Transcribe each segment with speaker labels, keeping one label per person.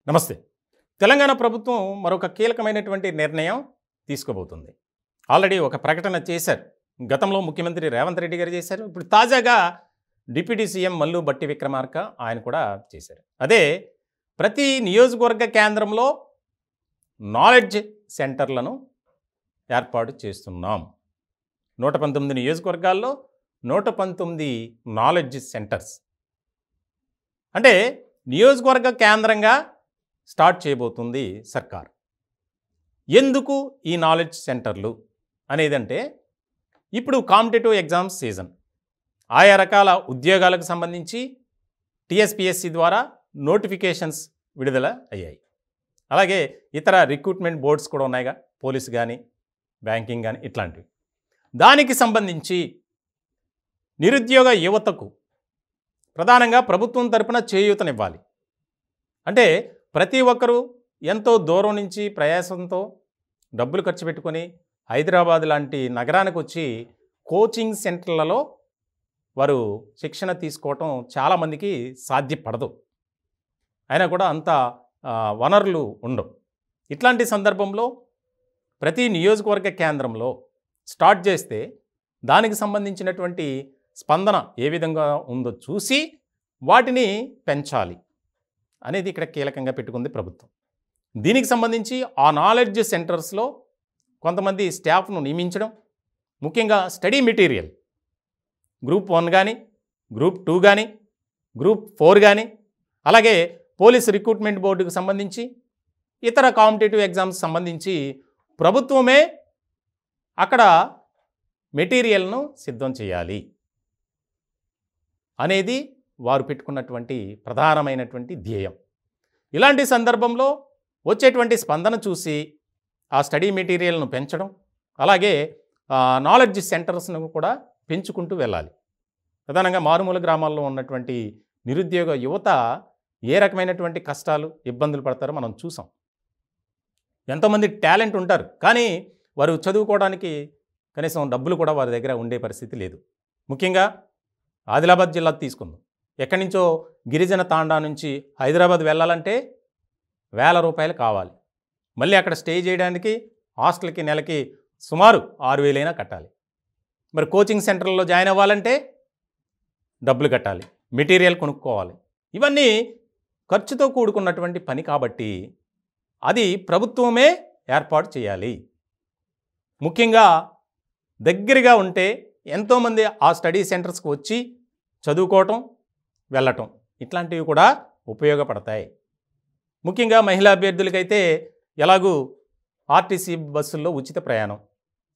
Speaker 1: నమస్తే. తెలంగాణ ప్రభుత్వం మరొక కీలకమైనటువంటి నిర్ణయం తీసుకోబోతుంది. ఆల్రెడీ ఒక ప్రకటన చేశారు. గతంలో ముఖ్యమంత్రి రేవంత్ రెడ్డి గారు చేశారు. ఇప్పుడు తాజాగా డిప్యూటీ సీఎం మల్లు బట్టి విక్రమార్క ఆయన కూడా చేశారు. అదే ప్రతి నియోజకవర్గ కేంద్రంలో నాలెడ్జ్ సెంటర్లను ఏర్పాటు చేస్తున్నాం. 119 నియోజకవర్గాల్లో 119 నాలెడ్జ్ సెంటర్స్ అంటే నియోజకవర్గ కేంద్రంగా స్టార్ట్ చేయబోతుంది సర్కార్. ఎందుకు ఈ నాలెడ్జ్ సెంటర్లు అనేదంటే, ఇప్పుడు కాంపిటేటివ్ ఎగ్జామ్స్ సీజన్, ఆయా రకాల ఉద్యోగాలకు సంబంధించి టీఎస్పీఎస్సీ ద్వారా నోటిఫికేషన్స్ విడుదల అయ్యాయి. అలాగే ఇతర రిక్రూట్మెంట్ బోర్డ్స్ కూడా ఉన్నాయిగా, పోలీసు కానీ బ్యాంకింగ్ కానీ ఇట్లాంటివి. దానికి సంబంధించి నిరుద్యోగ యువతకు ప్రధానంగా ప్రభుత్వం తరపున చేయూతనివ్వాలి. అంటే ప్రతి ఒక్కరూ ఎంతో దూరం నుంచి ప్రయాసంతో డబ్బులు ఖర్చు పెట్టుకొని హైదరాబాద్ లాంటి నగరానికి వచ్చి కోచింగ్ సెంటర్లలో వారు శిక్షణ తీసుకోవటం చాలామందికి సాధ్యపడదు. అయినా కూడా అంత వనరులు ఉండవు. ఇట్లాంటి సందర్భంలో ప్రతి నియోజకవర్గ కేంద్రంలో స్టార్ట్ చేస్తే దానికి సంబంధించినటువంటి స్పందన ఏ విధంగా ఉందో చూసి వాటిని పెంచాలి అనేది ఇక్కడ కీలకంగా పెట్టుకుంది ప్రభుత్వం. దీనికి సంబంధించి ఆ నాలెడ్జ్ సెంటర్స్లో కొంతమంది స్టాఫ్ను నియమించడం, ముఖ్యంగా స్టడీ మెటీరియల్ గ్రూప్ 1 కానీ, గ్రూప్ 2 కానీ, గ్రూప్ 4 కానీ, అలాగే పోలీస్ రిక్రూట్మెంట్ బోర్డుకు సంబంధించి ఇతర కాంపిటేటివ్ ఎగ్జామ్స్ సంబంధించి ప్రభుత్వమే అక్కడ మెటీరియల్ను సిద్ధం చేయాలి అనేది వారు పెట్టుకున్నటువంటి ప్రధానమైనటువంటి ధ్యేయం. ఇలాంటి సందర్భంలో వచ్చేటువంటి స్పందన చూసి ఆ స్టడీ మెటీరియల్ను పెంచడం, అలాగే నాలెడ్జ్ సెంటర్స్ను కూడా పెంచుకుంటూ వెళ్ళాలి. ప్రధానంగా మారుమూల గ్రామాల్లో ఉన్నటువంటి నిరుద్యోగ యువత ఏ రకమైనటువంటి కష్టాలు ఇబ్బందులు పడతారో మనం చూసాం. ఎంతోమంది టాలెంట్ ఉంటారు, కానీ వారు చదువుకోవడానికి కనీసం డబ్బులు కూడా వారి దగ్గర ఉండే పరిస్థితి లేదు. ముఖ్యంగా ఆదిలాబాద్ జిల్లా తీసుకుందాం. ఎక్కడి నుంచో గిరిజన తాండా నుంచి హైదరాబాద్ వెళ్ళాలంటే వేల రూపాయలు కావాలి. మళ్ళీ అక్కడ స్టే చేయడానికి హాస్టల్కి నెలకి సుమారు 6,000 అయినా కట్టాలి. మరి కోచింగ్ సెంటర్లో జాయిన్ అవ్వాలంటే డబ్బులు కట్టాలి, మెటీరియల్ కొనుక్కోవాలి. ఇవన్నీ ఖర్చుతో కూడుకున్నటువంటి పని కాబట్టి అది ప్రభుత్వమే ఏర్పాటు చేయాలి. ముఖ్యంగా దగ్గరగా ఉంటే ఎంతోమంది ఆ స్టడీ సెంటర్స్కి వచ్చి చదువుకోవటం, వెళ్ళటం ఇట్లాంటివి కూడా ఉపయోగపడతాయి. ముఖ్యంగా మహిళా అభ్యర్థులకైతే ఎలాగూ ఆర్టీసీ బస్సుల్లో ఉచిత ప్రయాణం.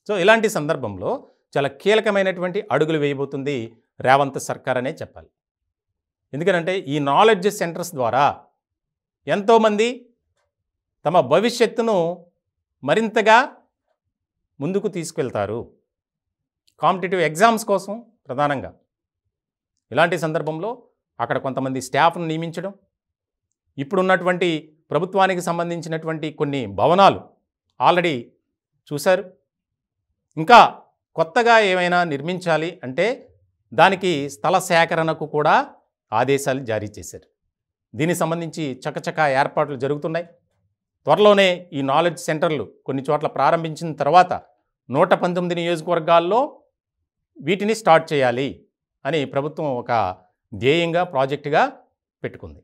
Speaker 1: సో ఇలాంటి సందర్భంలో చాలా కీలకమైనటువంటి అడుగులు వేయబోతుంది రేవంత్ సర్కార్ అనే చెప్పాలి. ఎందుకంటే ఈ నాలెడ్జ్ సెంటర్స్ ద్వారా ఎంతోమంది తమ భవిష్యత్తును మరింతగా ముందుకు తీసుకెళ్తారు. కాంపిటేటివ్ ఎగ్జామ్స్ కోసం ప్రధానంగా ఇలాంటి సందర్భంలో అక్కడ కొంతమంది స్టాఫ్ను నియమించడం, ఇప్పుడున్నటువంటి ప్రభుత్వానికి సంబంధించినటువంటి కొన్ని భవనాలు ఆల్రెడీ చూశారు. ఇంకా కొత్తగా ఏమైనా నిర్మించాలి అంటే దానికి స్థల సేకరణకు కూడా ఆదేశాలు జారీ చేశారు. దీనికి సంబంధించి చకచకా ఏర్పాట్లు జరుగుతున్నాయి. త్వరలోనే ఈ నాలెడ్జ్ సెంటర్లు కొన్ని చోట్ల ప్రారంభించిన తర్వాత 119 నియోజకవర్గాల్లో వీటిని స్టార్ట్ చేయాలి అని ప్రభుత్వం ఒక ధ్యేయంగా ప్రాజెక్టుగా పెట్టుకుంది.